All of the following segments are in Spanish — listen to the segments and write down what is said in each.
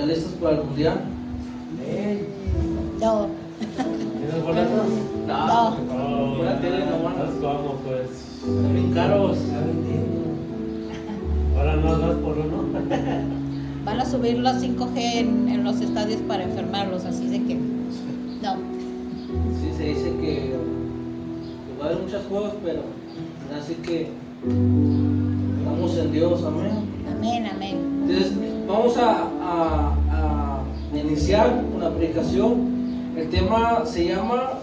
¿Ya listos para el mundial? No. ¿Tienes boletos? No. Por la tele nomás. Nos vamos, pues. Están bien caros. Ahora no, 2 por 1. Van a subir los 5G en los estadios para enfermarlos, así de que no. Sí, se dice que va a haber muchos juegos, pero así que estamos en Dios, amén. Amén, amén. Entonces, vamos a iniciar una predicación. El tema se llama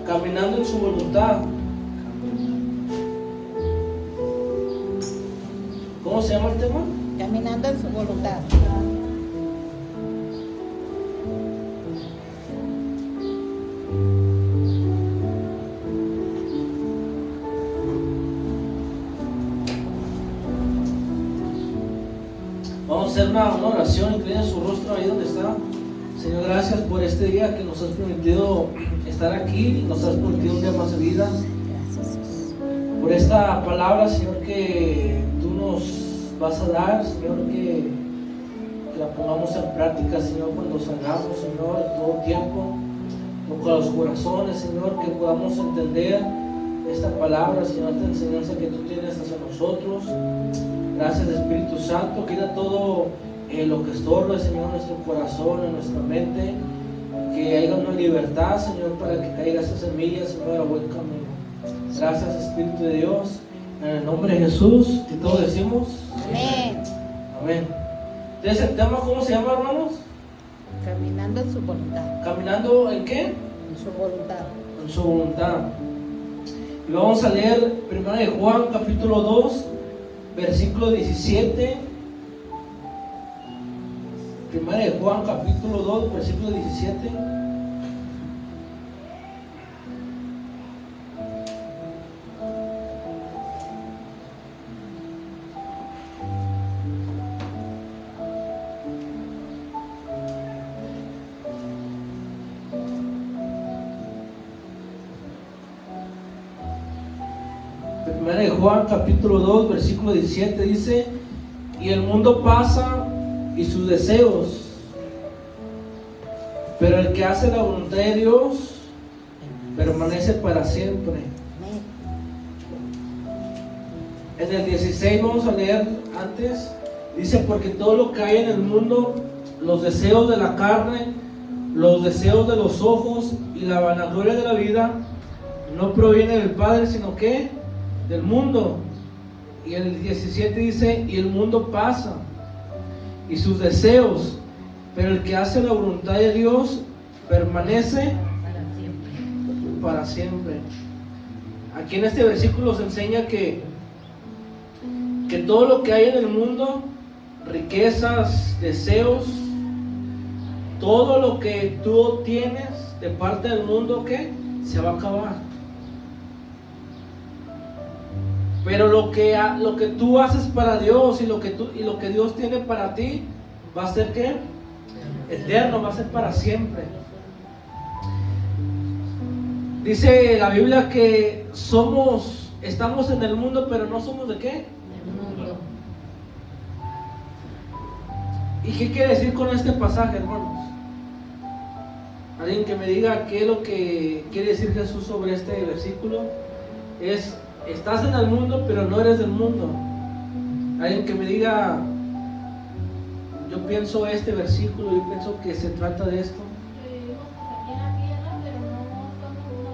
Caminando en su voluntad. ¿Cómo se llama el tema? Caminando en su voluntad. Vamos a hacer una oración. Inclinen su rostro ahí donde está. Señor, gracias por este día que nos has permitido estar aquí, nos has permitido un día más de vida. Gracias, Jesús. Por esta palabra, Señor, que tú nos vas a dar, Señor, que la pongamos en práctica, Señor, cuando salgamos, Señor, en todo tiempo. Toca los corazones, Señor, que podamos entender esta palabra, Señor, esta enseñanza que tú tienes hacia nosotros. Gracias, Espíritu Santo, quita todo lo que estorbe, Señor, en nuestro corazón, en nuestra mente, que haya una libertad, Señor, para que caiga esa semilla, Señor, a buen camino. Gracias, Espíritu de Dios, en el nombre de Jesús, y todos decimos Amén. amén. Entonces, el tema, ¿cómo se llama, hermanos? Caminando en su voluntad. ¿Caminando en qué? En su voluntad. En su voluntad. Y vamos a leer 1 de Juan, capítulo 2, versículo 17. 1 de Juan, capítulo 2, versículo 17. Primera de Juan capítulo 2 versículo 17 dice: y el mundo pasa y sus deseos, pero el que hace la voluntad de Dios permanece para siempre. Amén. En el 16 vamos a leer antes, dice: porque todo lo que hay en el mundo, los deseos de la carne, los deseos de los ojos y la vanagloria de la vida, no proviene del Padre, sino que del mundo. Y el 17 dice: y el mundo pasa y sus deseos, pero el que hace la voluntad de Dios permanece para siempre. Aquí en este versículo se enseña que todo lo que hay en el mundo, riquezas, deseos, todo lo que tú obtienes de parte del mundo, que se va a acabar. Pero lo que tú haces para Dios y lo que Dios tiene para ti va a ser ¿qué? Eterno, va a ser para siempre. Dice la Biblia que estamos en el mundo, pero no somos ¿de qué? Del mundo. ¿Y qué quiere decir con este pasaje, hermanos? Alguien que me diga qué es lo que quiere decir Jesús sobre este versículo. Estás en el mundo, pero no eres del mundo. Alguien que me diga, yo pienso este versículo, yo pienso que se trata de esto. Aquí en la tierra, pero no debemos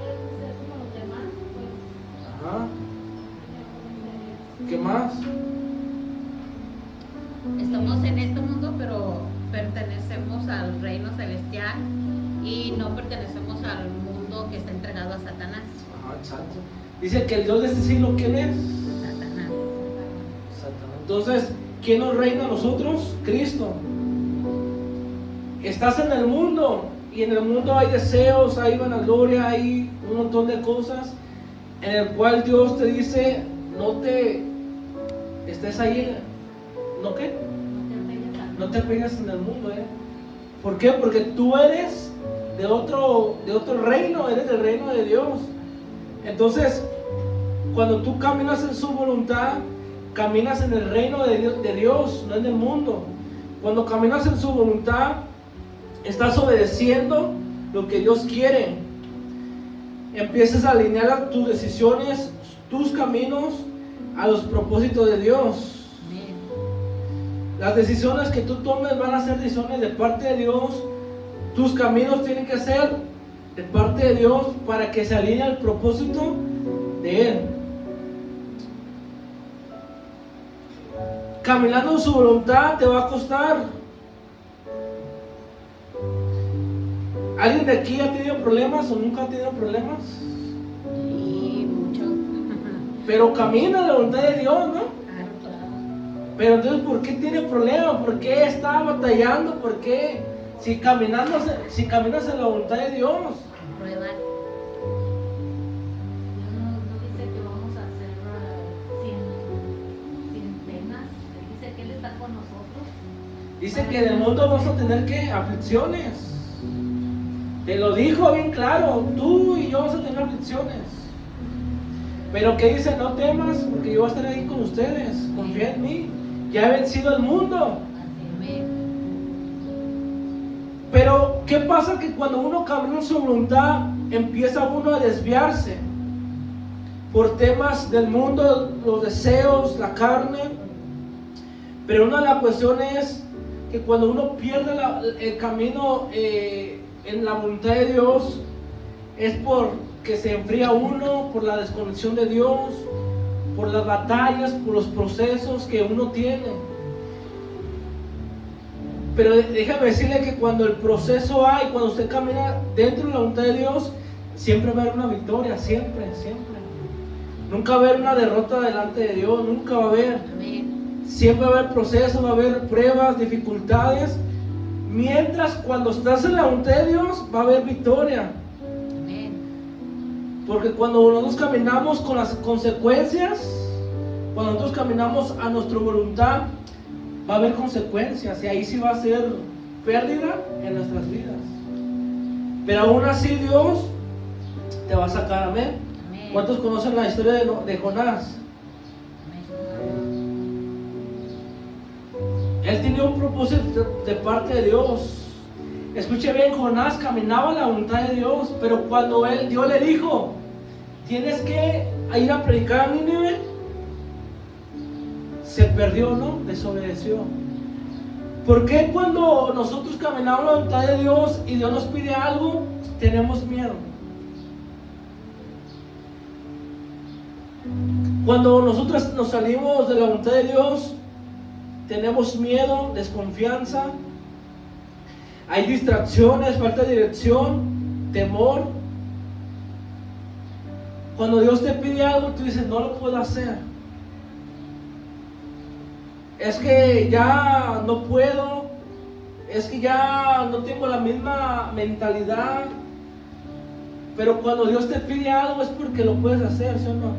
ser como los demás, pues. Ajá. ¿Qué más? Estamos en este mundo, pero pertenecemos al reino celestial y no pertenecemos al mundo que está entregado a Satanás. Ajá, exacto. Dice que el Dios de este siglo, ¿quién es? Satanás. Satanás. Entonces, ¿quién nos reina a nosotros? Cristo. Estás en el mundo y en el mundo hay deseos, hay vanagloria, hay un montón de cosas en el cual Dios te dice: no te estés ahí, ¿no qué? No te pegas en el mundo, ¿eh? ¿Por qué? Porque tú eres de otro reino, eres del reino de Dios. Entonces, cuando tú caminas en su voluntad, caminas en el reino de Dios, no en el mundo. Cuando caminas en su voluntad, estás obedeciendo lo que Dios quiere. Empiezas a alinear tus decisiones, tus caminos a los propósitos de Dios. Las decisiones que tú tomes van a ser decisiones de parte de Dios. Tus caminos tienen que ser de parte de Dios para que se alinee al propósito de Él. Caminando en su voluntad te va a costar. ¿Alguien de aquí ha tenido problemas o nunca ha tenido problemas? Y muchos. Pero camina en la voluntad de Dios, ¿no? Claro, claro. Pero entonces, ¿por qué tiene problemas? ¿Por qué está batallando? ¿Por qué? Si caminas en la voluntad de Dios. Prueba. Dios no dice que vamos a hacer sin penas. Él dice que Él está con nosotros. Dice que en el mundo vamos a tener que aflicciones. Te lo dijo bien claro, tú y yo vamos a tener aflicciones. Pero que dice, no temas, porque yo voy a estar ahí con ustedes. Confía en mí. Ya he vencido el mundo. Amén. Pero, ¿qué pasa? Que cuando uno camina en su voluntad, empieza uno a desviarse por temas del mundo, los deseos, la carne. Pero una de las cuestiones es que cuando uno pierde el camino en la voluntad de Dios, es porque se enfría uno, por la desconexión de Dios, por las batallas, por los procesos que uno tiene. Pero déjame decirle que cuando el proceso hay, cuando usted camina dentro de la voluntad de Dios, siempre va a haber una victoria, siempre, siempre. Nunca va a haber una derrota delante de Dios, nunca va a haber. Amén. Siempre va a haber procesos, va a haber pruebas, dificultades. Mientras cuando estás en la voluntad de Dios, va a haber victoria. Amén. Porque cuando nosotros caminamos con las consecuencias, cuando nosotros caminamos a nuestra voluntad, va a haber consecuencias y ahí sí va a ser pérdida en nuestras vidas. Pero aún así Dios te va a sacar, amén. Amén. ¿Cuántos conocen la historia de Jonás? Él tenía un propósito de parte de Dios. Escuche bien, Jonás caminaba en la voluntad de Dios, pero cuando Dios le dijo, tienes que ir a predicar a Nínive, se perdió, ¿no? Desobedeció. ¿Por qué cuando nosotros caminamos en la voluntad de Dios y Dios nos pide algo, tenemos miedo? Cuando nosotros nos salimos de la voluntad de Dios, tenemos miedo, desconfianza, hay distracciones, falta de dirección, temor. Cuando Dios te pide algo, tú dices, no lo puedo hacer. Es que ya no puedo, es que ya no tengo la misma mentalidad. Pero cuando Dios te pide algo es porque lo puedes hacer, ¿sí o no?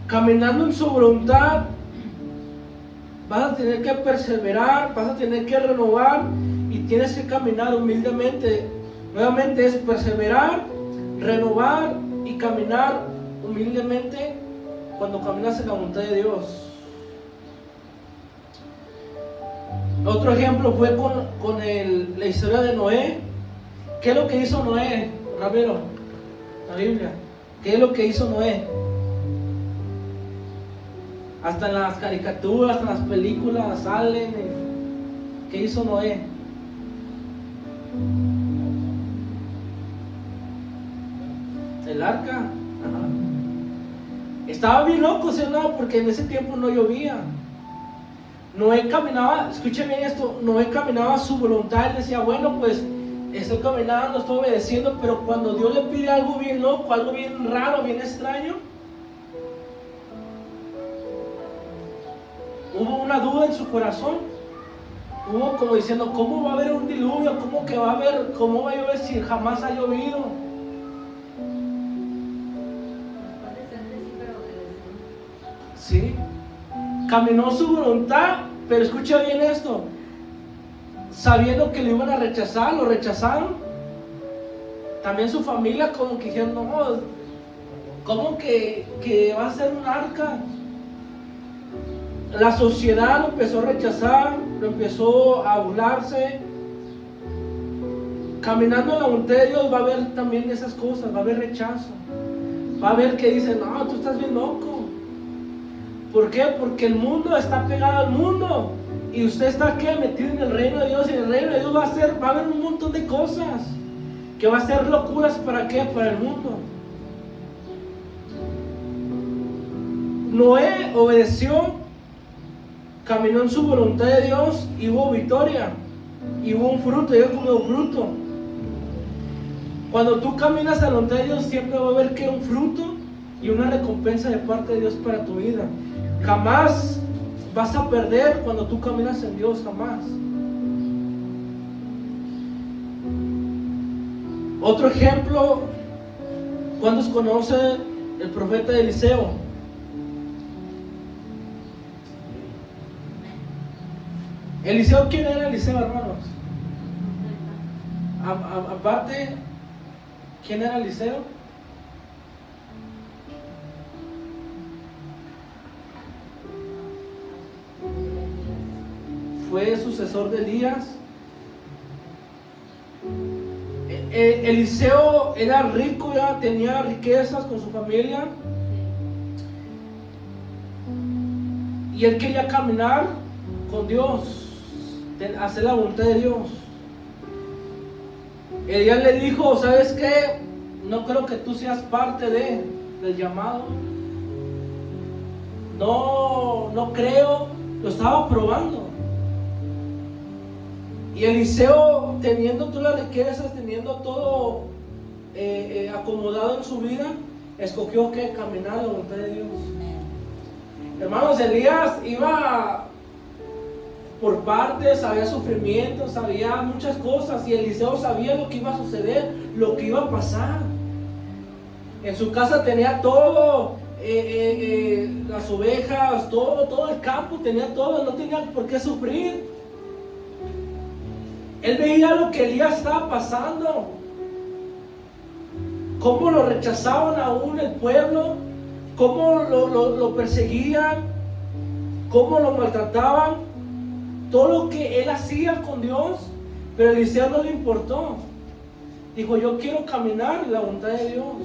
Caminando en su voluntad, vas a tener que perseverar, vas a tener que renovar y tienes que caminar humildemente. Nuevamente es perseverar, renovar y caminar humildemente cuando caminas en la voluntad de Dios. Otro ejemplo fue con la historia de Noé. ¿Qué es lo que hizo Noé, Ramiro? La Biblia. ¿Qué es lo que hizo Noé? Hasta en las caricaturas, hasta en las películas salen. ¿Qué hizo Noé? El arca. Ajá. Estaba bien loco, ¿sí o no? Porque en ese tiempo no llovía. Noé caminaba, escuchen bien esto, Noé caminaba a su voluntad. Él decía, bueno, pues estoy caminando, estoy obedeciendo. Pero cuando Dios le pide algo bien loco, algo bien raro, bien extraño, hubo una duda en su corazón. Hubo como diciendo, ¿cómo va a haber un diluvio? ¿Cómo que va a haber? ¿Cómo va a llover si jamás ha llovido? Puede ser que sí, pero que Sí. Caminó su voluntad, pero escucha bien esto. Sabiendo que lo iban a rechazar, lo rechazaron. También su familia como que dijeron, no, ¿cómo que va a ser un arca? La sociedad lo empezó a rechazar, lo empezó a burlarse. Caminando en la voluntad de Dios va a haber también esas cosas, va a haber rechazo. Va a haber que dicen, no, tú estás bien loco. ¿Por qué? Porque el mundo está pegado al mundo. Y usted está aquí metido en el reino de Dios. Y en el reino de Dios va a haber un montón de cosas que va a ser locuras. ¿Para qué? Para el mundo. Noé obedeció, caminó en su voluntad de Dios y hubo victoria. Y hubo un fruto, y él comió fruto. Cuando tú caminas a la voluntad de Dios, siempre va a haber que un fruto y una recompensa de parte de Dios para tu vida. Jamás vas a perder cuando tú caminas en Dios, jamás. Otro ejemplo, ¿cuántos conocen el profeta Eliseo? Eliseo, ¿quién era Eliseo, hermanos? Aparte, ¿quién era Eliseo? Fue sucesor de Elías. Eliseo era rico, ya tenía riquezas con su familia. Y él quería caminar con Dios, hacer la voluntad de Dios. Elías le dijo, ¿sabes qué? No creo que tú seas parte del llamado. No creo. Lo estaba probando. Y Eliseo, teniendo todas las riquezas, teniendo todo acomodado en su vida, escogió que caminar la voluntad de Dios. Hermanos, Elías iba por partes, había sufrimientos, había muchas cosas, y Eliseo sabía lo que iba a suceder, lo que iba a pasar. En su casa tenía todo, las ovejas, todo el campo, tenía todo, no tenía por qué sufrir. Él veía lo que Elías estaba pasando, cómo lo rechazaban aún el pueblo, cómo lo perseguían, cómo lo maltrataban. Todo lo que él hacía con Dios, pero Eliseo no le importó. Dijo, yo quiero caminar la voluntad de Dios.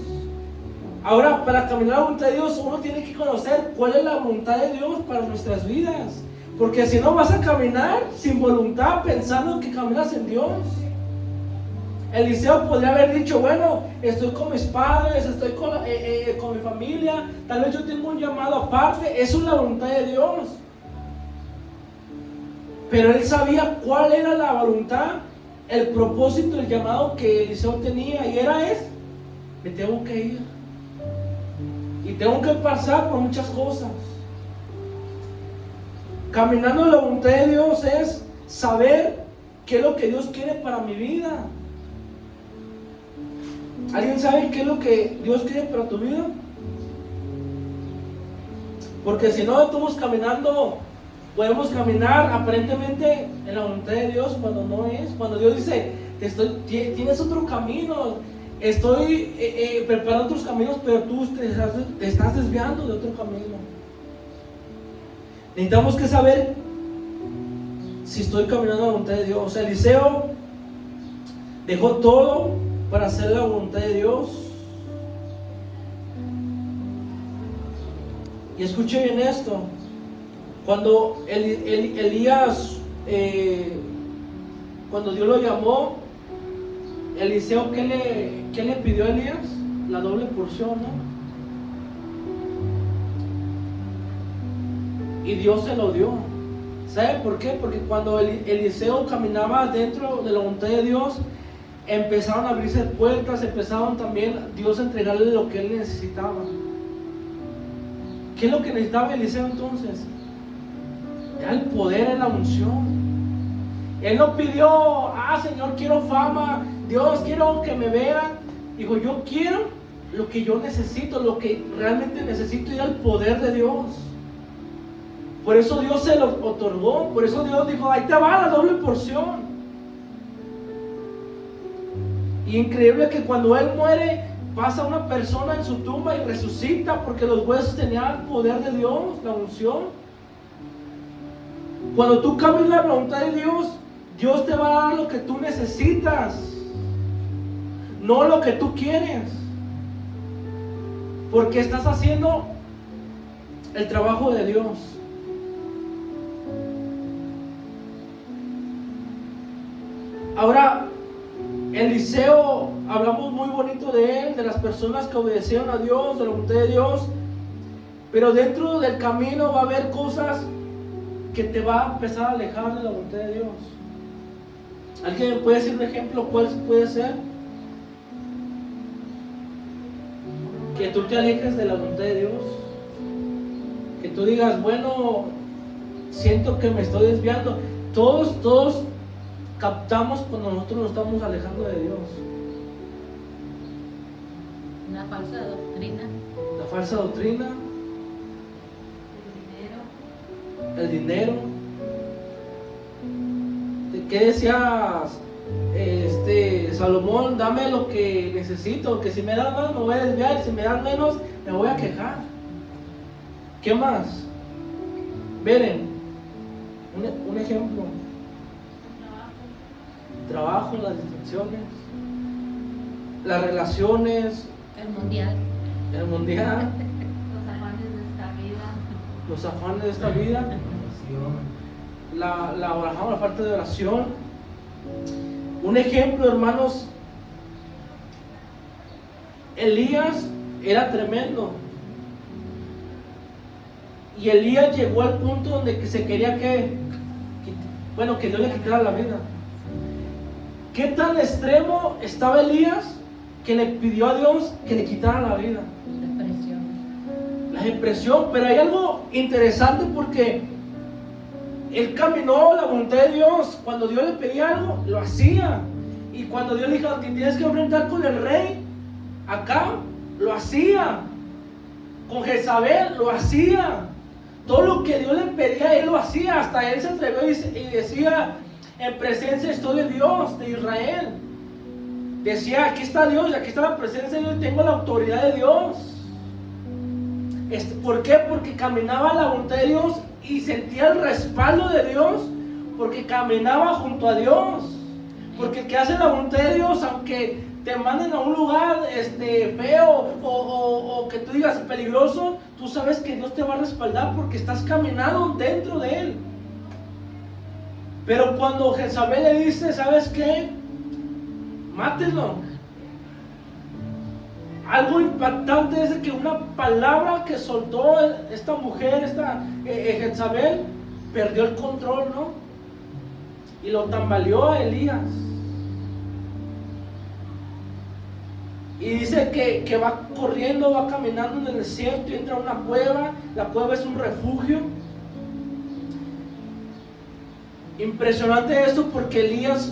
Ahora, para caminar la voluntad de Dios, uno tiene que conocer cuál es la voluntad de Dios para nuestras vidas. Porque si no, vas a caminar sin voluntad, pensando que caminas en Dios. Eliseo podría haber dicho, bueno, estoy con mis padres, estoy con mi familia, tal vez yo tengo un llamado aparte. Eso es la voluntad de Dios. Pero él sabía cuál era la voluntad, el propósito, el llamado que Eliseo tenía. Y era me tengo que ir. Y tengo que pasar por muchas cosas. Caminando en la voluntad de Dios es saber qué es lo que Dios quiere para mi vida. ¿Alguien sabe qué es lo que Dios quiere para tu vida? Porque si no estamos caminando, podemos caminar aparentemente en la voluntad de Dios cuando no es. Cuando Dios dice, tienes otro camino, estoy preparando otros caminos, pero tú te estás desviando de otro camino. Necesitamos que saber si estoy caminando en la voluntad de Dios. O sea, Eliseo dejó todo para hacer la voluntad de Dios. Y escuche bien esto. Cuando Elías, cuando Dios lo llamó, Eliseo, ¿qué le pidió a Elías? La doble porción, ¿no? Y Dios se lo dio. ¿Sabe por qué? Porque cuando Eliseo caminaba dentro de la voluntad de Dios, empezaron a abrirse puertas, empezaron también Dios a entregarle lo que él necesitaba. ¿Qué es lo que necesitaba Eliseo entonces? Era el poder, en la unción. Él no pidió, Señor, quiero fama, Dios, quiero que me vean. Dijo, yo quiero lo que yo necesito, lo que realmente necesito, y era el poder de Dios. Por eso Dios se lo otorgó. Por eso Dios dijo, ahí te va la doble porción. Y increíble que cuando Él muere, pasa una persona en su tumba y resucita, porque los huesos tenían el poder de Dios, la unción. Cuando tú cambias la voluntad de Dios, Dios te va a dar lo que tú necesitas, no lo que tú quieres, porque estás haciendo el trabajo de Dios. Ahora, Eliseo, hablamos muy bonito de él, de las personas que obedecieron a Dios, de la voluntad de Dios, pero dentro del camino va a haber cosas que te va a empezar a alejar de la voluntad de Dios. ¿Alguien me puede decir un ejemplo cuál puede ser? Que tú te alejes de la voluntad de Dios, que tú digas, bueno, siento que me estoy desviando. Todos captamos cuando nosotros nos estamos alejando de Dios. Una falsa doctrina. La falsa doctrina, el dinero. ¿Qué decías, Salomón? Dame lo que necesito, que si me das más me voy a desviar, si me das menos me voy a quejar. ¿Qué más? Miren, un ejemplo. Trabajo, las distracciones, las relaciones, El mundial. el mundial, Los afanes de esta vida. los afanes de esta vida, la falta de oración. Un ejemplo, hermanos, Elías era tremendo, y Elías llegó al punto donde se quería que Dios le quitara la vida. ¿Qué tan extremo estaba Elías que le pidió a Dios que le quitara la vida? Depresión. La depresión. Pero hay algo interesante, porque él caminó la voluntad de Dios. Cuando Dios le pedía algo, lo hacía. Y cuando Dios le dijo que tienes que enfrentar con el rey acá, lo hacía. Con Jezabel, lo hacía. Todo lo que Dios le pedía, él lo hacía. Hasta él se atrevió y decía, en presencia estoy de Dios, de Israel. Decía, aquí está Dios, y aquí está la presencia de Dios, y tengo la autoridad de Dios. ¿Por qué? Porque caminaba la voluntad de Dios y sentía el respaldo de Dios, porque caminaba junto a Dios. Porque el que hace la voluntad de Dios, aunque te manden a un lugar feo o que tú digas peligroso, tú sabes que Dios te va a respaldar porque estás caminando dentro de Él. Pero cuando Jezabel le dice, ¿sabes qué? Mátenlo. Algo impactante es de que una palabra que soltó esta mujer, Jezabel, perdió el control, ¿no? Y lo tambaleó a Elías. Y dice que va corriendo, va caminando en el desierto y entra a una cueva. La cueva es un refugio. Impresionante esto, porque Elías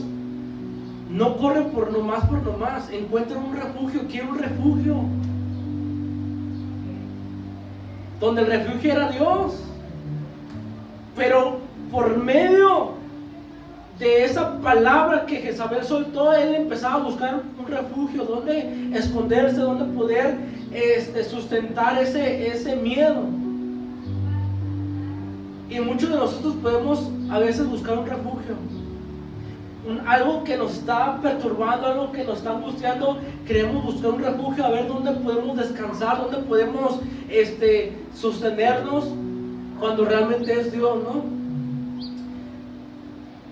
no corre por nomás, encuentra un refugio, quiere un refugio, donde el refugio era Dios. Pero por medio de esa palabra que Jezabel soltó, él empezaba a buscar un refugio, donde esconderse, donde poder sustentar ese miedo. Y muchos de nosotros podemos a veces buscar un refugio, algo que nos está perturbando, algo que nos está angustiando. Queremos buscar un refugio, a ver dónde podemos descansar, dónde podemos sostenernos, cuando realmente es Dios, ¿no?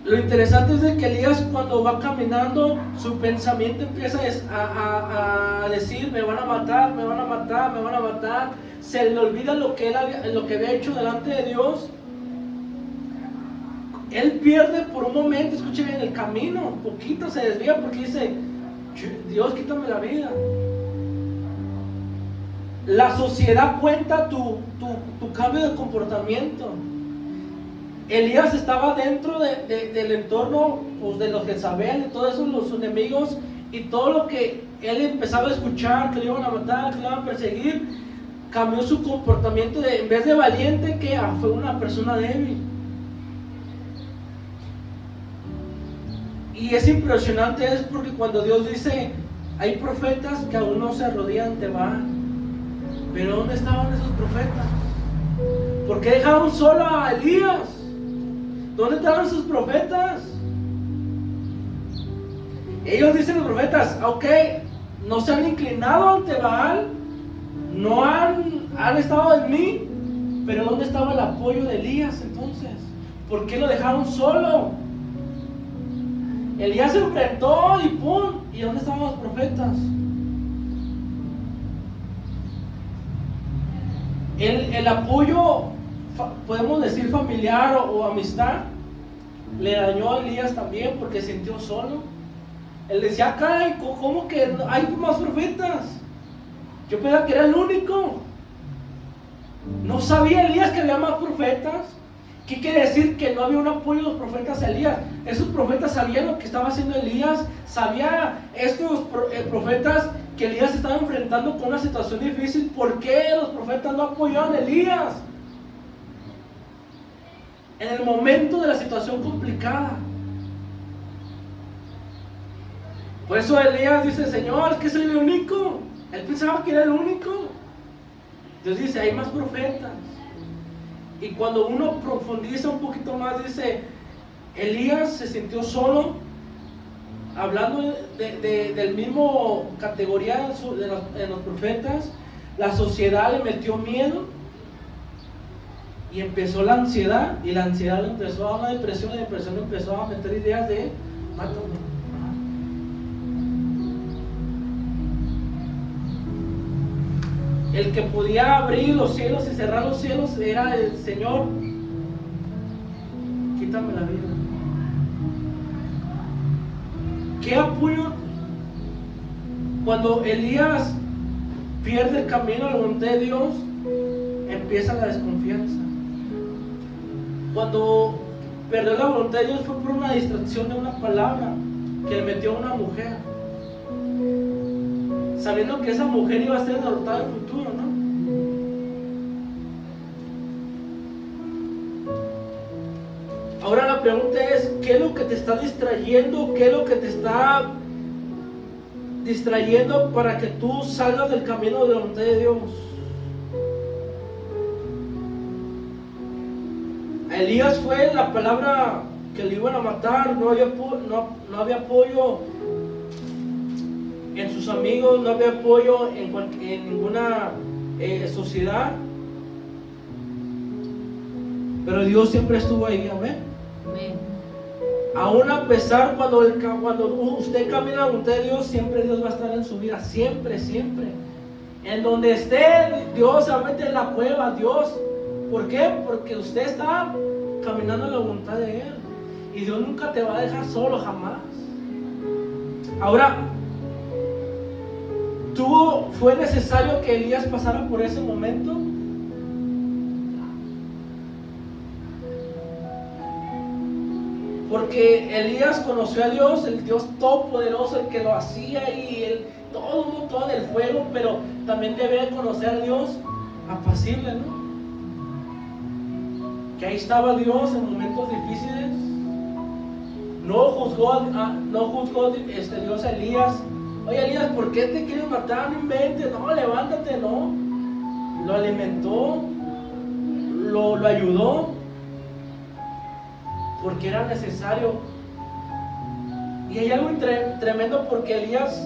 Lo interesante es de que Elías, cuando va caminando, su pensamiento empieza a decir, me van a matar, me van a matar, me van a matar. Se le olvida lo que había hecho delante de Dios. Él pierde por un momento, escuche bien, el camino, un poquito se desvía, porque dice, Dios, quítame la vida. La sociedad cuenta tu cambio de comportamiento. Elías estaba dentro del entorno, pues, de los Jezabel, de todos esos los enemigos, y todo lo que él empezaba a escuchar, que le iban a matar, que le iban a perseguir, cambió su comportamiento. En vez de valiente, que fue una persona débil. Y es impresionante, es porque cuando Dios dice, hay profetas que aún no se arrodillan ante Baal. Pero ¿dónde estaban esos profetas? ¿Por qué dejaron solo a Elías? ¿Dónde estaban sus profetas? Ellos dicen los profetas, ok, no se han inclinado ante Baal, no han estado en mí, pero ¿dónde estaba el apoyo de Elías entonces? ¿Por qué lo dejaron solo? Elías se enfrentó y ¡pum! ¿Y dónde estaban los profetas? El apoyo, podemos decir familiar o amistad, le dañó a Elías también porque se sintió solo. Él decía, caray, ¿cómo que no hay más profetas? Yo pensaba que era el único. ¿No sabía Elías que había más profetas? ¿Qué quiere decir? Que no había un apoyo de los profetas a Elías. Esos profetas sabían lo que estaba haciendo Elías. Sabía estos profetas que Elías estaba enfrentando con una situación difícil. ¿Por qué los profetas no apoyaron a Elías en el momento de la situación complicada? Por eso Elías dice, Señor, es que soy el único. Él pensaba que era el único. Dios dice, hay más profetas. Y cuando uno profundiza un poquito más, dice, Elías se sintió solo, hablando del mismo categoría de los profetas. La sociedad le metió miedo y empezó la ansiedad, y la ansiedad le empezó a dar una depresión, y la depresión le empezó a meter ideas de mátame. El que podía abrir los cielos y cerrar los cielos era el Señor. Quítame la vida. ¿Qué apoyo? Cuando Elías pierde el camino a la voluntad de Dios, empieza la desconfianza. Cuando perdió la voluntad de Dios fue por una distracción de una palabra que le metió a una mujer, sabiendo que esa mujer iba a ser derrotada en el futuro, ¿no? Ahora la pregunta es, ¿qué es lo que te está distrayendo? ¿Qué es lo que te está distrayendo para que tú salgas del camino de la voluntad de Dios? A Elías fue la palabra que le iban a matar, no había apoyo en sus amigos, no había apoyo en ninguna sociedad, pero Dios siempre estuvo ahí, amén. Amén. Aún a pesar cuando usted camina la voluntad de Dios, siempre Dios va a estar en su vida, siempre, siempre. En donde esté, Dios se va a meter en la prueba, Dios. ¿Por qué? Porque usted está caminando en la voluntad de Él, y Dios nunca te va a dejar solo, jamás. Ahora, ¿fue necesario que Elías pasara por ese momento? Porque Elías conoció a Dios, el Dios todopoderoso, el que lo hacía, y todo en el fuego, pero también debe conocer a Dios apacible, ¿no? Que ahí estaba Dios en momentos difíciles. No juzgó Dios a Elías. Oye, Elías, ¿por qué te quieres matar? No inventes, no, levántate, no. Lo alimentó, lo ayudó, porque era necesario. Y hay algo tremendo, porque Elías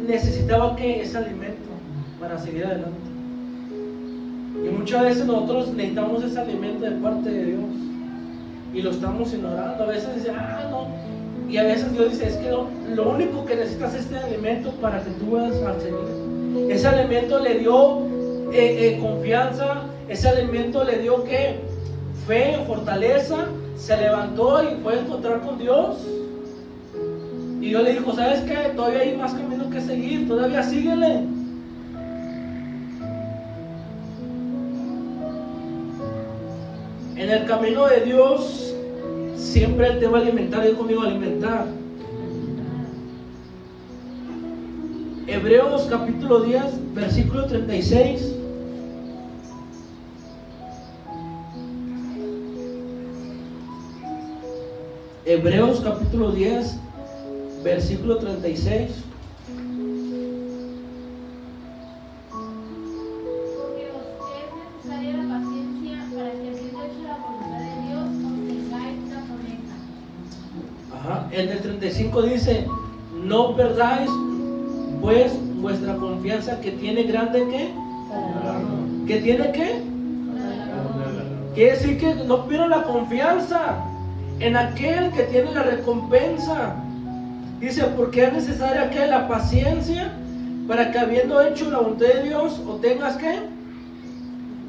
necesitaba ese alimento para seguir adelante. Y muchas veces nosotros necesitamos ese alimento de parte de Dios, y lo estamos ignorando. A veces dice, no. Y a veces Dios dice, es que lo único que necesitas es este alimento para que tú puedas seguir. Ese alimento le dio confianza, ese alimento le dio fe, fortaleza. Se levantó y fue a encontrar con Dios. Y Dios le dijo, ¿sabes qué? Todavía hay más camino que seguir, todavía síguele. En el camino de Dios siempre Él te va a alimentar. Digo conmigo, alimentar. Hebreos capítulo 10, versículo 36. Hebreos capítulo 10, versículo 36. Porque os es necesaria la paciencia para que, habiendo hecho la voluntad de Dios, obtengáis el del 35 dice, no perdáis pues vuestra confianza, que tiene grande ¿qué? ¿Que tiene qué? Quiere decir que no pierdan la confianza en aquel que tiene la recompensa. Dice, porque es necesaria que la paciencia, para que habiendo hecho la voluntad de Dios, obtengas ¿qué?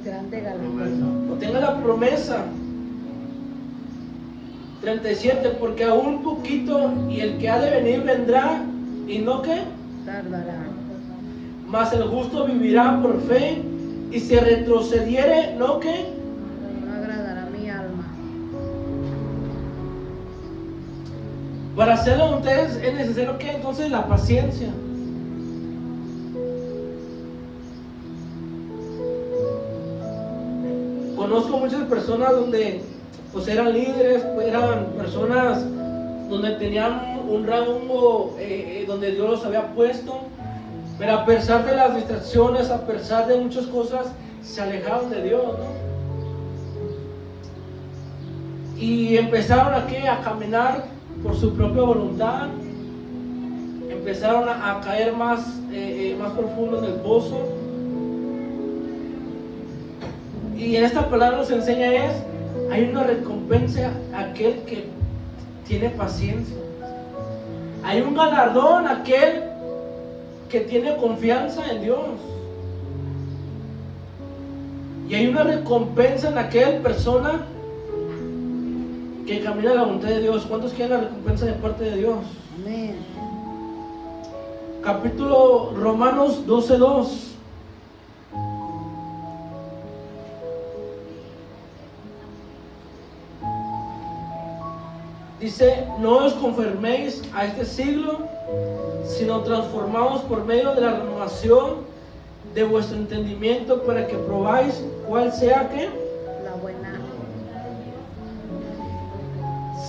Grande galardón. Obtenga la promesa. 37, porque aún poquito y el que ha de venir vendrá y no ¿qué? Tardará. Mas el justo vivirá por fe, y si retrocediere, ¿no qué? No agradará mi alma. Para hacerlo a ustedes es necesario que entonces la paciencia. Conozco muchas personas donde pues eran líderes, eran personas donde tenían un rango donde Dios los había puesto, pero a pesar de las distracciones, a pesar de muchas cosas, se alejaron de Dios, ¿no? Y empezaron a caminar por su propia voluntad, empezaron a caer más profundo en el pozo. Y en esta palabra nos enseña hay una recompensa a aquel que tiene paciencia. Hay un galardón a aquel que tiene confianza en Dios. Y hay una recompensa en aquella persona que camina la voluntad de Dios. ¿Cuántos quieren la recompensa de parte de Dios? Amén. Capítulo Romanos 12:2. Dice, no os conforméis a este siglo, sino transformaos por medio de la renovación de vuestro entendimiento, para que probáis cuál sea ¿qué? La buena.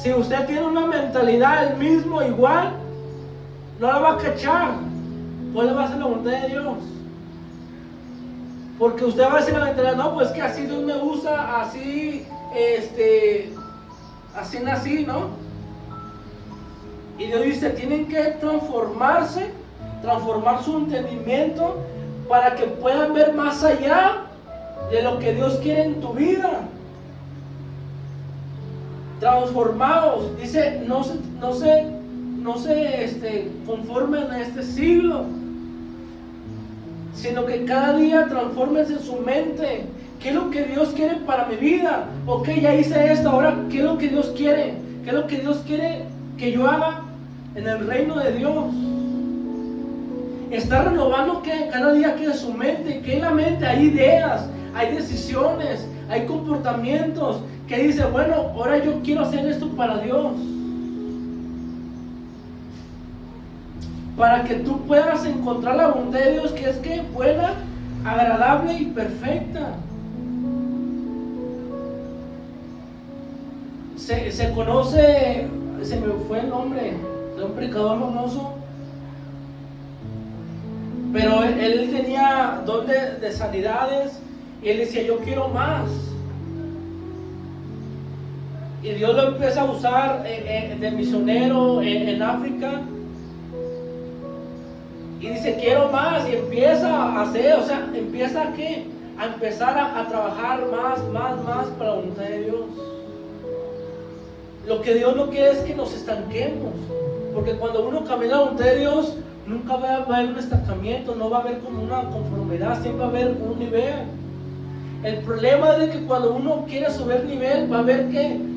Si usted tiene una mentalidad el mismo, igual, no la va a cachar. ¿Cuál va a ser la voluntad de Dios? Porque usted va a decir la mentalidad, no, pues que así Dios me usa, así, así nací, ¿no? Y Dios dice, tienen que transformarse, transformar su entendimiento para que puedan ver más allá de lo que Dios quiere en tu vida. Transformados, dice, no se conformen a este siglo, sino que cada día transfórmense su mente. ¿Qué es lo que Dios quiere para mi vida? Ok, ya hice esto, ahora ¿qué es lo que Dios quiere? ¿Qué es lo que Dios quiere que yo haga en el reino de Dios? Está renovando que cada día que su mente, que en la mente hay ideas, hay decisiones, hay comportamientos que dice, bueno, ahora yo quiero hacer esto para Dios. Para que tú puedas encontrar la voluntad de Dios, que es que buena, agradable y perfecta. Se conoce, se me fue el nombre de un predicador famoso, pero él tenía don de sanidades y él decía, yo quiero más. Y Dios lo empieza a usar de misionero en África. Y dice, quiero más. Y empieza a hacer, o sea, empieza a empezar a trabajar más para la voluntad de Dios. Lo que Dios no quiere es que nos estanquemos. Porque cuando uno camina a la voluntad de Dios, nunca va a haber un estancamiento, no va a haber como una conformidad, siempre va a haber un nivel. El problema es de que cuando uno quiere subir nivel, va a haber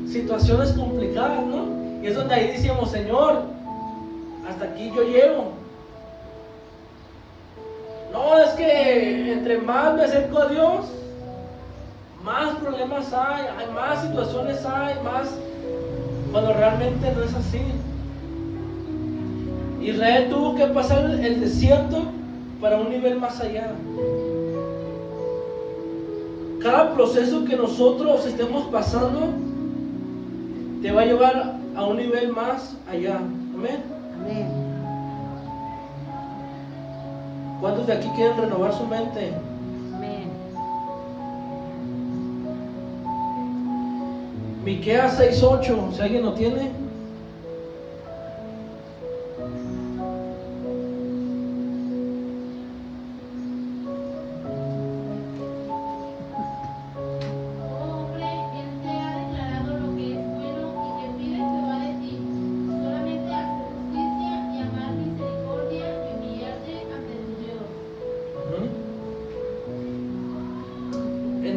situaciones complicadas, ¿no? Y es donde ahí decimos, Señor, hasta aquí yo llego. No, es que entre más me acerco a Dios, más problemas hay más situaciones más, cuando realmente no es así. Israel tuvo que pasar el desierto para un nivel más allá. Cada proceso que nosotros estemos pasando te va a llevar a un nivel más allá. Amén. Amén. ¿Cuántos de aquí quieren renovar su mente? Amén. Miqueas 6:8, si alguien lo tiene.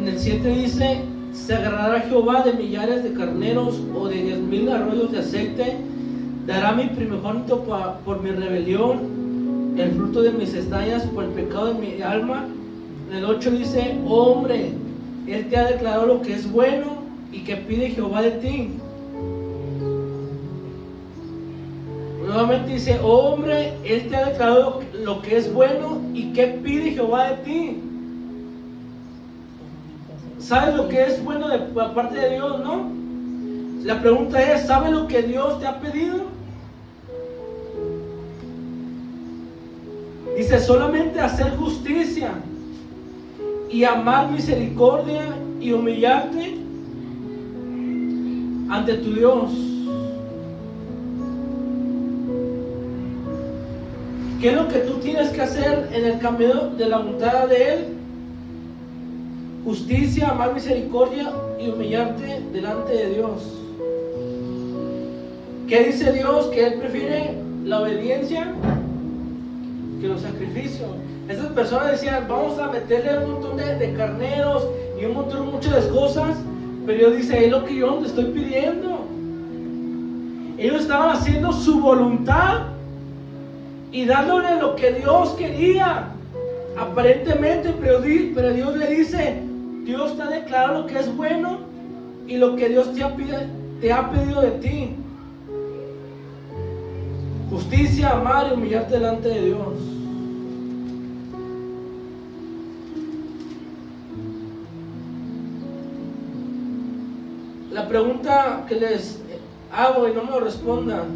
En el 7 dice: se agradará Jehová de millares de carneros o de 10,000 arroyos de aceite. Dará mi primogénito por mi rebelión, el fruto de mis extrañas por el pecado de mi alma. En el 8 dice: oh hombre, Él te ha declarado lo que es bueno y que pide Jehová de ti. Nuevamente dice: oh hombre, Él te ha declarado lo que es bueno y que pide Jehová de ti. ¿Sabes lo que es bueno de parte de Dios, no? La pregunta es: ¿sabes lo que Dios te ha pedido? Dice: solamente hacer justicia y amar misericordia y humillarte ante tu Dios. ¿Qué es lo que tú tienes que hacer en el camino de la voluntad de Él? Justicia, amar misericordia y humillarte delante de Dios. ¿Qué dice Dios? Que Él prefiere la obediencia que los sacrificios. Esas personas decían: vamos a meterle un montón de carneros y muchas de cosas, pero Dios dice: es lo que yo te estoy pidiendo. Ellos estaban haciendo su voluntad y dándole lo que Dios quería, aparentemente, pero Dios le dice: Dios te ha declarado lo que es bueno y lo que Dios te ha pedido de ti. Justicia, amar y humillarte delante de Dios. La pregunta que les hago y no me lo respondan: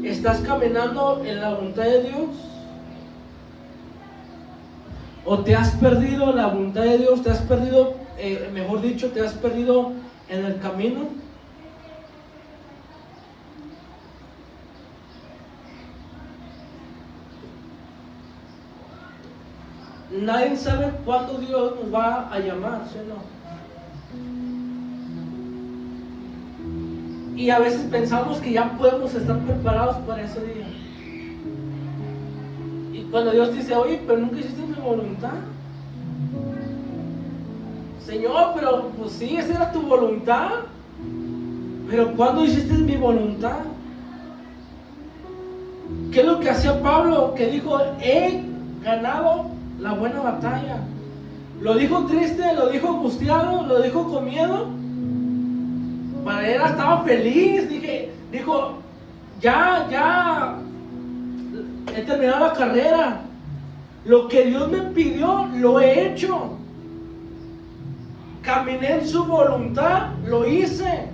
¿estás caminando en la voluntad de Dios? ¿O te has perdido la voluntad de Dios? ¿Te has perdido, mejor dicho, te has perdido en el camino? Nadie sabe cuándo Dios nos va a llamar, ¿sí o no? Y a veces pensamos que ya podemos estar preparados para ese día. Y cuando Dios dice: oye, pero nunca hiciste mi voluntad. Señor, pero pues sí, esa era tu voluntad. Pero ¿cuándo hiciste mi voluntad? ¿Qué es lo que hacía Pablo? Que dijo: he ganado la buena batalla. Lo dijo triste, lo dijo angustiado, lo dijo con miedo. Para él estaba feliz. Dijo: ya he terminado la carrera. Lo que Dios me pidió, lo he hecho. Caminé en su voluntad, lo hice.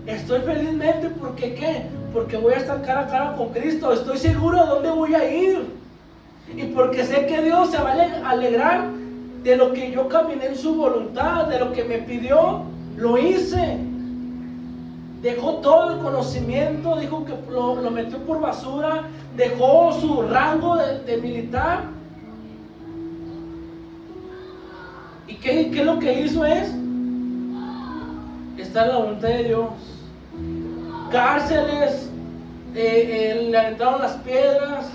Estoy felizmente porque ¿qué? Porque voy a estar cara a cara con Cristo. Estoy seguro de dónde voy a ir. Y porque sé que Dios se va a alegrar de lo que yo caminé en su voluntad, de lo que me pidió, lo hice. Dejó todo el conocimiento, dijo que lo metió por basura, dejó su rango de militar. ¿Y qué es lo que hizo? Estar en la voluntad de Dios. Cárceles, le aventaron las piedras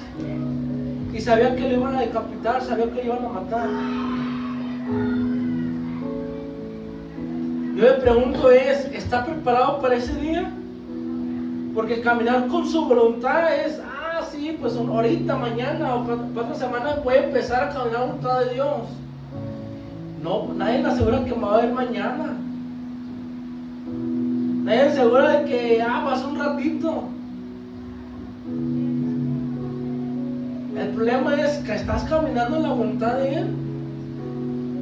y sabía que lo iban a decapitar, sabía que lo iban a matar. Yo me pregunto ¿está preparado para ese día? Porque caminar con su voluntad es: sí, pues ahorita, mañana o 4 semanas voy a empezar a caminar la voluntad de Dios. No, nadie me asegura que me va a ver mañana. Nadie me asegura de que pasa un ratito. El problema es que estás caminando en la voluntad de Él.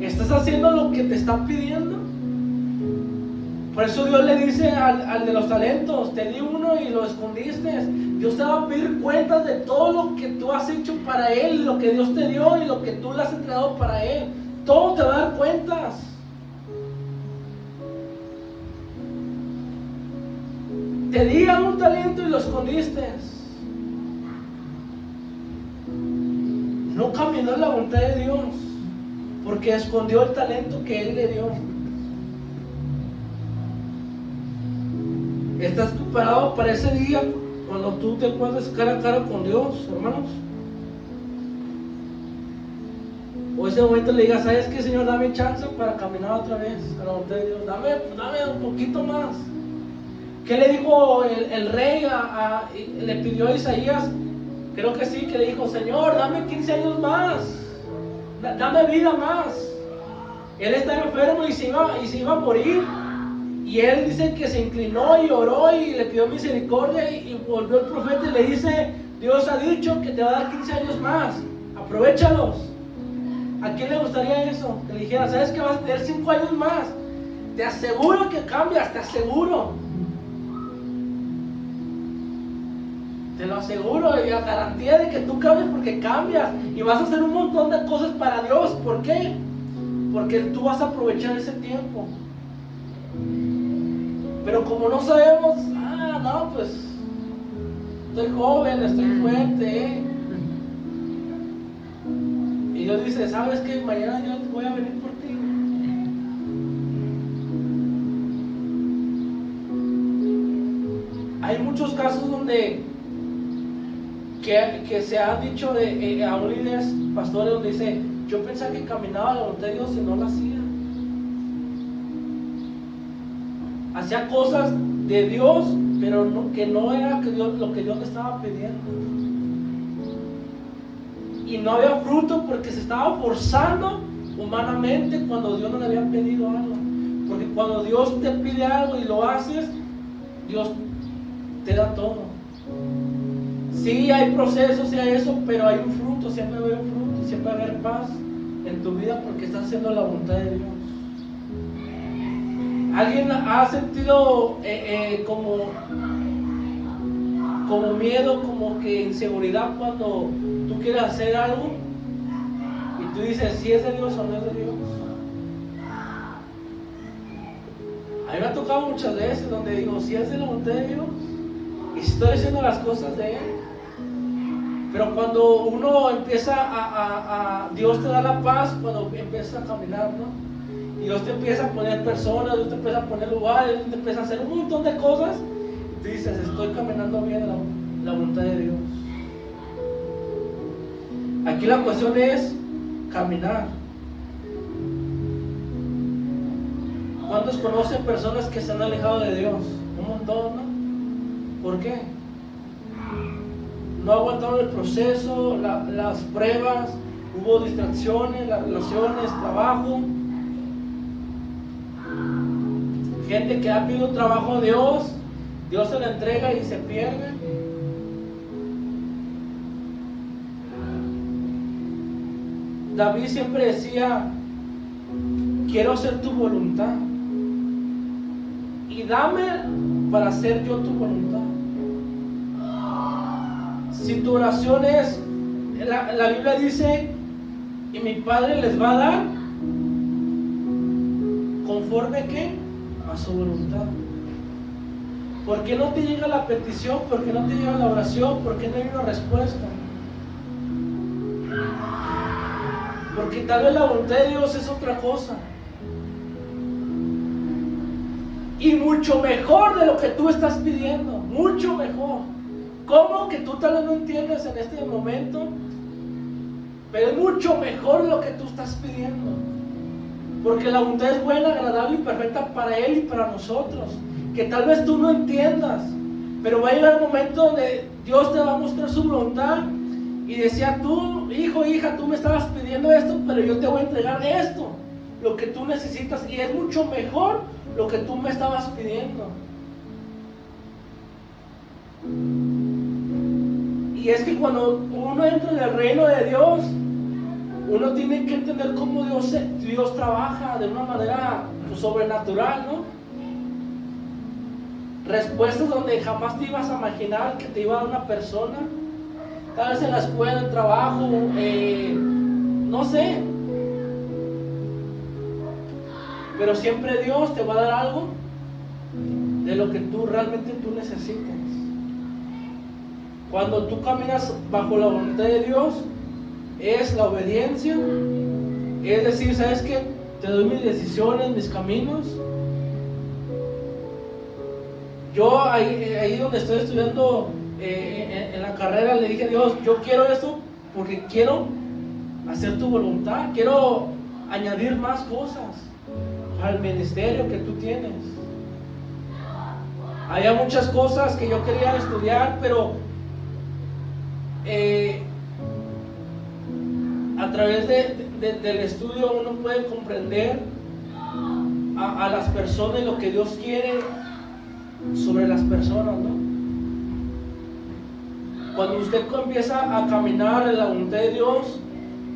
Estás haciendo lo que te está pidiendo. Por eso Dios le dice al de los talentos: te di uno y lo escondiste. Dios te va a pedir cuentas de todo lo que tú has hecho para Él, lo que Dios te dio y lo que tú le has entregado para Él. Todo te va a dar cuentas. Te di un talento y lo escondiste. No caminó en la voluntad de Dios porque escondió el talento que Él le dio. ¿Estás preparado para ese día cuando tú te encuentres cara a cara con Dios, hermanos? ¿O O ese momento le diga, ¿sabes qué, Señor? Dame chance para caminar otra vez a la voluntad de Dios. Dame un poquito más. ¿Qué le dijo el rey? Le pidió a Isaías, creo que sí, que le dijo, Señor, dame 15 años más. Dame vida más. Él está enfermo y se iba a morir. Y él dice que se inclinó y oró y le pidió misericordia. Y volvió el profeta y le dice, Dios ha dicho que te va a dar 15 años más. Aprovéchalos. ¿A quién le gustaría eso? Que le dijera, ¿sabes que vas a tener 5 años más? Te aseguro que cambias, te aseguro. Te lo aseguro y a garantía de que tú cambies porque cambias. Y vas a hacer un montón de cosas para Dios. ¿Por qué? Porque tú vas a aprovechar ese tiempo. Pero como no sabemos, no, pues estoy joven, estoy fuerte. Y Dios dice, ¿sabes qué? Mañana yo voy a venir por ti. Hay muchos casos donde que se ha dicho a un líder, pastores, donde dice, yo pensaba que caminaba la voluntad de Dios y no la hacía. Hacía cosas de Dios, pero que no era lo que Dios le estaba pidiendo. Y no había fruto porque se estaba forzando humanamente cuando Dios no le había pedido algo. Porque cuando Dios te pide algo y lo haces, Dios te da todo. Sí, hay procesos, sí hay eso, pero hay un fruto, siempre va a haber un fruto, siempre va a haber paz en tu vida porque estás haciendo la voluntad de Dios. ¿Alguien ha sentido como miedo, como que inseguridad cuando tú quieres hacer algo y tú dices si es de Dios o no es de Dios? A mí me ha tocado muchas veces donde digo si es de la voluntad de Dios y si estoy haciendo las cosas de Él. Pero cuando uno empieza Dios te da la paz cuando empiezas a caminar, ¿no? Y Dios te empieza a poner personas, Dios te empieza a poner lugares, Dios te empieza a hacer un montón de cosas. Y tú dices, estoy caminando bien la voluntad de Dios. Aquí la cuestión es caminar. ¿Cuántos conocen personas que se han alejado de Dios? Un montón, ¿no? ¿Por qué? No aguantaron el proceso, las pruebas, hubo distracciones, las relaciones, trabajo. Gente que ha pedido trabajo a Dios, Dios se la entrega y se pierde. David siempre decía, quiero hacer tu voluntad y dame para hacer yo tu voluntad. Si tu oración es, la Biblia dice, y mi Padre les va a dar, ¿conforme qué? A su voluntad. ¿Por qué no te llega la petición? ¿Por qué no te llega la oración? ¿Por qué no hay una respuesta? Porque tal vez la voluntad de Dios es otra cosa. Y mucho mejor de lo que tú estás pidiendo. Mucho mejor. ¿Cómo? Que tú tal vez no entiendes en este momento. Pero es mucho mejor de lo que tú estás pidiendo. Porque la voluntad es buena, agradable y perfecta para Él y para nosotros. Que tal vez tú no entiendas. Pero va a llegar el momento donde Dios te va a mostrar su voluntad. Y decía, tú, hijo, hija, tú me estabas pidiendo esto, pero yo te voy a entregar esto. Lo que tú necesitas. Y es mucho mejor lo que tú me estabas pidiendo. Y es que cuando uno entra en el reino de Dios, uno tiene que entender cómo Dios trabaja de una manera sobrenatural, ¿no? Respuestas donde jamás te ibas a imaginar que te iba a dar una persona. Tal vez en la escuela, en el trabajo, no sé. Pero siempre Dios te va a dar algo de lo que tú realmente necesitas. Cuando tú caminas bajo la voluntad de Dios, es la obediencia. Es decir, ¿sabes qué? Te doy mis decisiones, mis caminos. Yo ahí donde estoy estudiando en la carrera le dije a Dios, yo quiero esto porque quiero hacer tu voluntad, quiero añadir más cosas al ministerio que tú tienes. Había muchas cosas que yo quería estudiar, pero a través del estudio uno puede comprender a las personas y lo que Dios quiere sobre las personas, ¿no? Cuando usted empieza a caminar en la voluntad de Dios,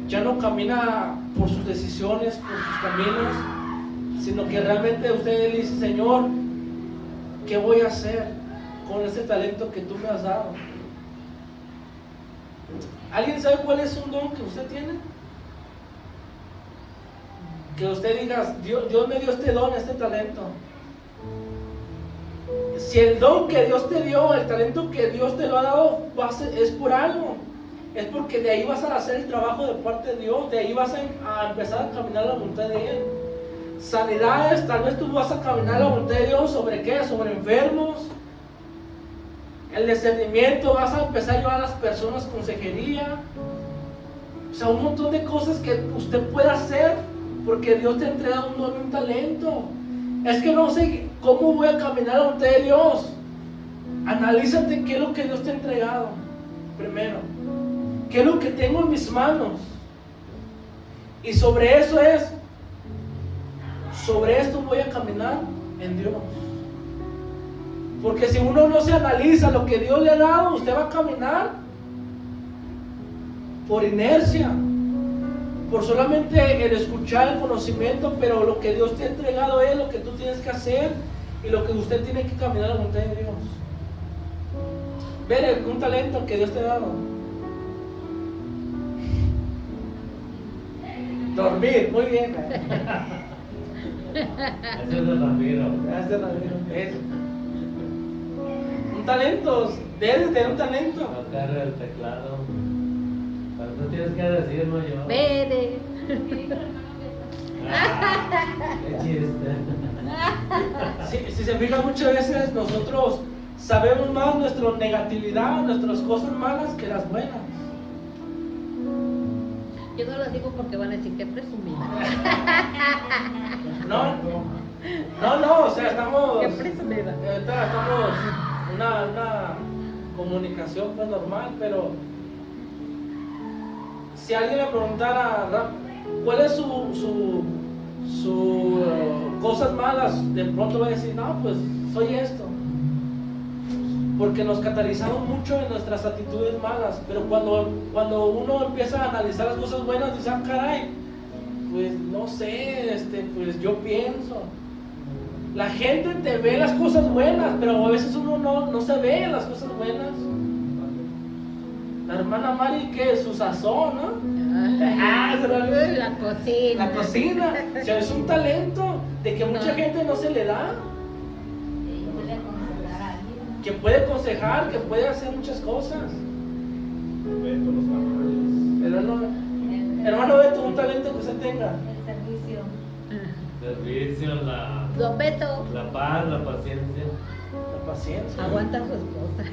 ya no camina por sus decisiones, por sus caminos, sino que realmente usted le dice: Señor, ¿qué voy a hacer con ese talento que tú me has dado? ¿Alguien sabe cuál es un don que usted tiene? Que usted diga: Dios me dio este don, este talento. Si el don que Dios te dio, el talento que Dios te lo ha dado, es por algo. Es porque de ahí vas a hacer el trabajo de parte de Dios, de ahí vas a empezar a caminar la voluntad de Él. Sanidades, tal vez tú vas a caminar la voluntad de Dios. ¿Sobre qué? Sobre enfermos. El discernimiento, vas a empezar a ayudar a las personas, consejería. O sea, un montón de cosas que usted puede hacer porque Dios te ha entregado un don y un talento. Es que no sé cómo voy a caminar la voluntad de Dios. Analízate qué es lo que Dios te ha entregado primero. ¿Qué es lo que tengo en mis manos? Y sobre esto voy a caminar en Dios. Porque si uno no se analiza lo que Dios le ha dado, usted va a caminar por inercia, por solamente el escuchar el conocimiento, pero lo que Dios te ha entregado es lo que tú tienes que hacer y lo que usted tiene que caminar a la voluntad de Dios. Ver un talento que Dios te ha dado. Dormir, muy bien. Ese es de Ramiro. Es un talento, debes tener un talento. Tocar el teclado. Pero tú tienes que decir, no yo. Vete. ¿Qué dijo el hermano Beto? Qué chiste. Si se fijan, muchas veces nosotros sabemos más nuestra negatividad, nuestras cosas malas que las buenas. Yo no las digo porque van a decir que presumida. No, o sea, estamos. Qué presumida. Ahorita estamos una comunicación pues normal, pero si alguien le preguntara cuál es su cosas malas, de pronto va a decir: no, pues soy esto. Porque nos catalizamos mucho en nuestras actitudes malas, pero cuando uno empieza a analizar las cosas buenas, dice: ah, caray, pues no sé, pues yo pienso. La gente te ve las cosas buenas, pero a veces uno no se ve las cosas buenas. La hermana Mari, ¿qué? Su sazón, ¿no? La cocina. La cocina. O sea, es un talento de que mucha gente no se le da. Puede aconsejar a alguien. Que puede aconsejar, que puede hacer muchas cosas. Hermano Beto, un talento que usted tenga. El servicio. Servicio, Don Beto. la paz, la paciencia. La paciencia. Aguanta a su esposa.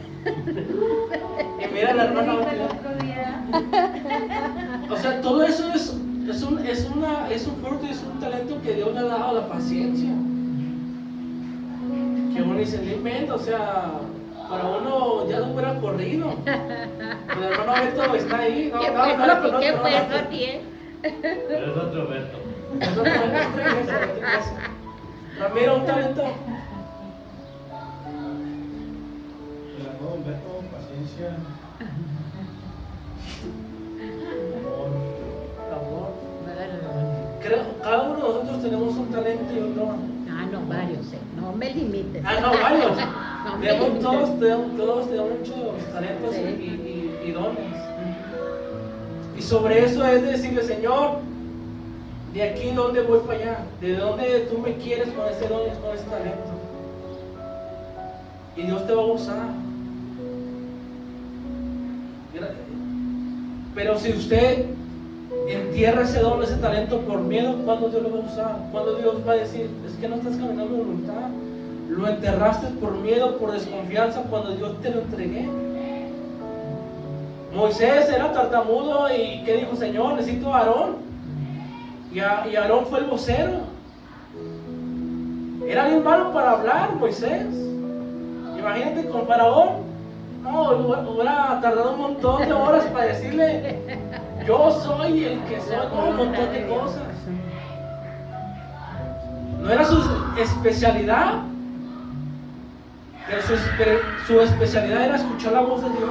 Y mira la hermana Dijo el Beto. otro día. O sea, todo eso es un fruto y es un talento que Dios le ha dado a la paciencia. Que uno dice: no invento, o sea, para uno ya no hubiera corrido. El hermano Beto está ahí. No, ¿Qué no, fue no, lo que no, qué no, fue no. eso tiene? Pero es otro Beto. Es otra iglesia. Ramiro, un talento. Beto, paciencia, amor. Creo, cada uno de nosotros tenemos un talento y un don. Ah, no, varios, no me limites. Ah, no, varios. No me limites. Todos tenemos muchos talentos Sí. y dones. Y sobre eso es decirle: Señor, de aquí dónde voy para allá, de dónde tú me quieres con ese don y con ese talento. Y Dios te va a usar. Pero si usted entierra ese don, ese talento por miedo, ¿cuándo Dios lo va a usar? ¿Cuándo Dios va a decir: es que no estás caminando en voluntad? Lo enterraste por miedo, por desconfianza, cuando Dios te lo entregué. Moisés era tartamudo y ¿qué dijo? Señor, necesito a Aarón. Y Aarón fue el vocero. Era bien malo para hablar Moisés. Imagínate con Faraón. No, hubiera tardado un montón de horas para decirle: yo soy el que soy, un montón de cosas. No era su especialidad, pero su especialidad era escuchar la voz de Dios.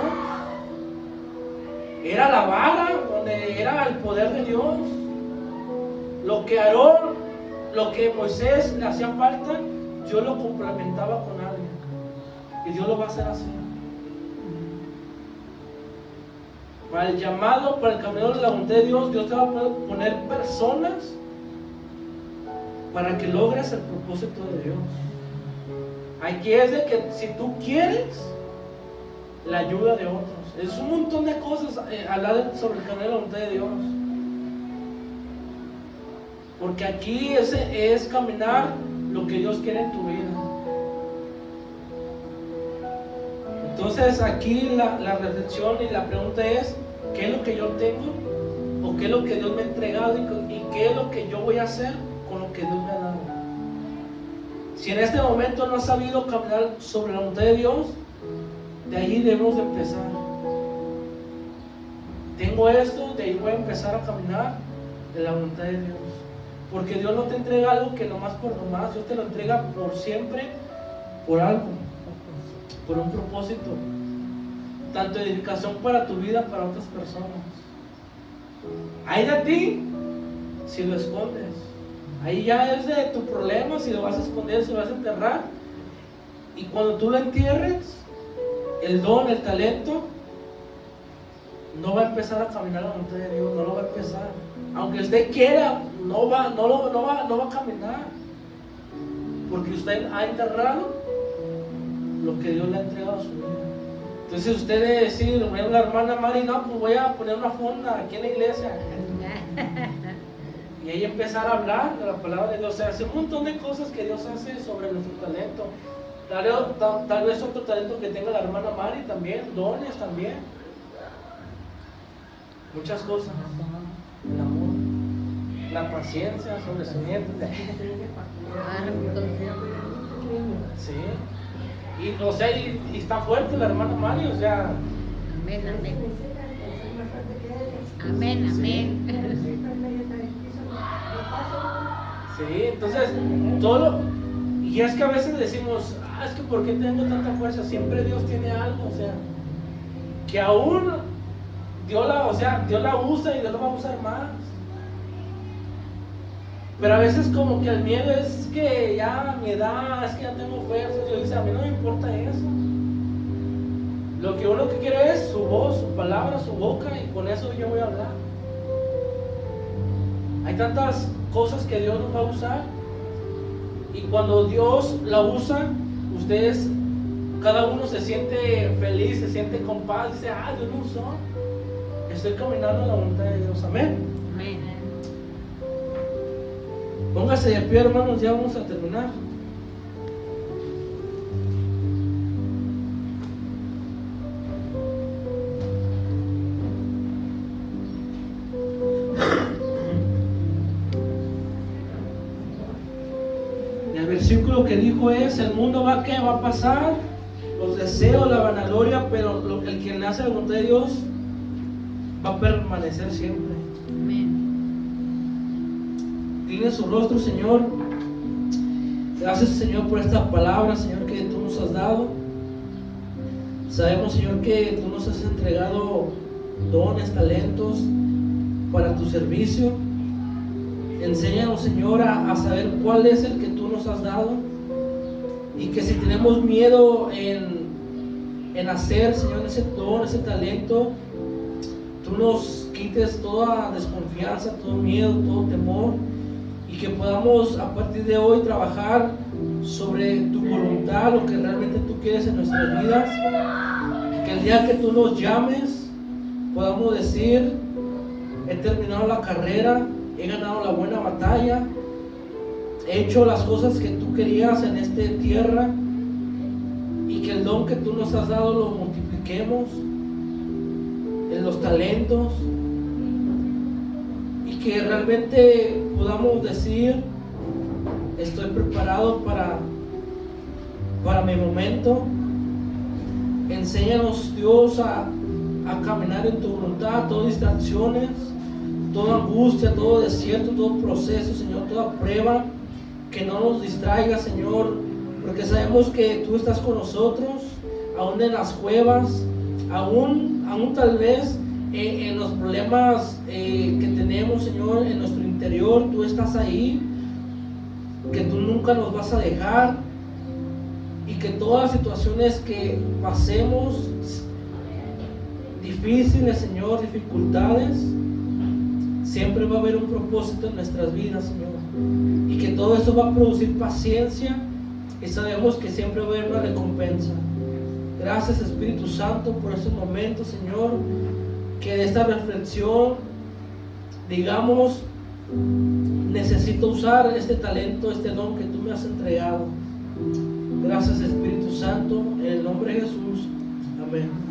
Era la vara donde era el poder de Dios. Lo que Aarón, lo que Moisés le hacía falta, Dios lo complementaba con alguien. Y Dios lo va a hacer así. Para el llamado, para el camino de la voluntad de Dios, Dios te va a poner personas para que logres el propósito de Dios. Aquí es de que si tú quieres la ayuda de otros. Es un montón de cosas hablar sobre el camino de la voluntad de Dios. Porque aquí es caminar lo que Dios quiere en tu vida. Entonces aquí la reflexión y la pregunta es: ¿qué es lo que yo tengo? ¿O qué es lo que Dios me ha entregado? ¿Y qué es lo que yo voy a hacer con lo que Dios me ha dado? Si en este momento no has sabido caminar sobre la voluntad de Dios, de ahí debemos de empezar. Tengo esto, de ahí voy a empezar a caminar de la voluntad de Dios. Porque Dios no te entrega algo que nomás por nomás. Dios te lo entrega por siempre, por algo, por un propósito, tanto de dedicación para tu vida, para otras personas. Hay de ti si lo escondes. Ahí ya es de tu problema si lo vas a esconder, si lo vas a enterrar. Y cuando tú lo entierres, el don, el talento, no va a empezar a caminar la voluntad de Dios, no lo va a empezar. Aunque usted quiera, no va a caminar. Porque usted ha enterrado lo que Dios le ha entregado a su vida. Entonces usted debe decir: bueno, la hermana Mari, no, pues voy a poner una fonda aquí en la iglesia. Y ahí empezar a hablar de la palabra de Dios. O sea, hace un montón de cosas que Dios hace sobre nuestro talento. Tal vez otro talento que tenga la hermana Mari también, dones también. Muchas cosas. El amor, la paciencia, sobrecimiento. Sí. Y, o sea, y está fuerte la hermana Mari, o sea. Amén, amén. Amén, amén. Sí, entonces, todo. Y es que a veces decimos: es que ¿por qué tengo tanta fuerza? Siempre Dios tiene algo, o sea, que aún Dios la usa y Dios la va a usar más. Pero a veces como que el miedo es que ya mi edad, es que ya tengo fuerza. Dios dice: a mí no me importa eso. Lo que uno que quiere es su voz, su palabra, su boca, y con eso yo voy a hablar. Hay tantas cosas que Dios nos va a usar, y cuando Dios la usa, ustedes, cada uno se siente feliz, se siente con paz, dice: Dios me usó, estoy caminando en la voluntad de Dios. Amén. Amén. Póngase de pie, hermanos, ya vamos a terminar. El versículo que dijo es: el mundo va a pasar, los deseos, la vanagloria, pero el que nace de la voluntad de Dios va a permanecer siempre. Amén. Incline su rostro, Señor. Gracias, Señor, por esta palabra, Señor, que tú nos has dado. Sabemos, Señor, que tú nos has entregado dones, talentos para tu servicio. Enséñanos, Señor, a saber cuál es el que tú nos has dado, y que si tenemos miedo en hacer, Señor, ese don, ese talento, tú nos quites toda desconfianza, todo miedo, todo temor, y que podamos a partir de hoy trabajar sobre tu voluntad, lo que realmente tú quieres en nuestras vidas. Que el día que tú nos llames podamos decir: he terminado la carrera, he ganado la buena batalla, he hecho las cosas que tú querías en esta tierra, y que el don que tú nos has dado lo multipliquemos, en los talentos, y que realmente podamos decir: estoy preparado para mi momento. Enséñanos, Dios, a caminar en tu voluntad, todas distracciones, toda angustia, todo desierto, todo proceso, Señor, toda prueba, que no nos distraiga, Señor, porque sabemos que tú estás con nosotros, aún en las cuevas, aún tal vez en los problemas que tenemos, Señor, en nuestro interior. Tú estás ahí, que tú nunca nos vas a dejar, y que todas las situaciones que pasemos, difíciles, Señor, dificultades, siempre va a haber un propósito en nuestras vidas, Señor, y que todo eso va a producir paciencia, y sabemos que siempre va a haber una recompensa. Gracias, Espíritu Santo, por estos momentos, Señor, que de esta reflexión digamos: necesito usar este talento, este don que tú me has entregado. Gracias, Espíritu Santo, en el nombre de Jesús. Amén.